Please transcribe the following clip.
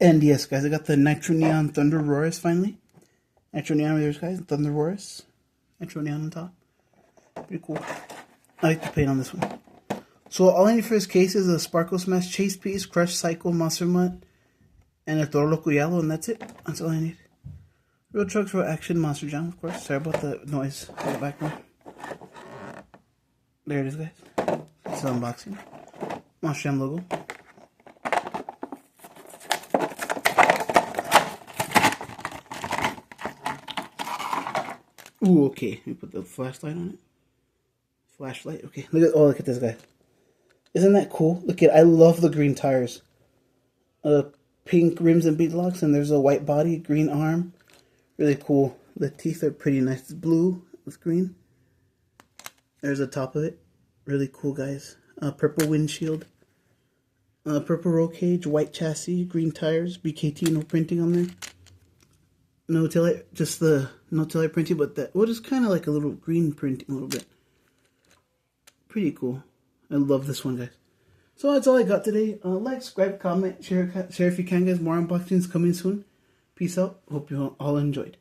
And yes, guys, I got the Nitro Neon Thunderoarus finally. Nitro Neon there, guys. Thunderoarus. Nitro Neon on top. Pretty cool. I like the paint on this one. So all I need for this case is a Sparkle Smash Chase Piece, Crush Cycle, Monster Mutt, and a Toro Loco Yellow, and that's it. That's all I need. Real Trucks, Real Action, Monster Jam, of course. Sorry about the noise in the background. There it is, guys. It's the unboxing. Monster Jam logo. Ooh, okay. Let me put the flashlight on it. Flashlight. Okay. Look at this, guys. Isn't that cool? Look at, I love the green tires. Pink rims and beadlocks, and there's a white body, green arm. Really cool. The teeth are pretty nice. It's blue with green. There's the top of it. Really cool, guys. Purple windshield. Purple roll cage, white chassis, green tires, BKT, no printing on there. No taillight, just the no taillight printing, but that, well, just kind of like a little green printing a little bit. Pretty cool. I love this one, guys. So that's all I got today. Like, subscribe, comment, share if you can, guys. More unboxings coming soon. Peace out. Hope you all enjoyed.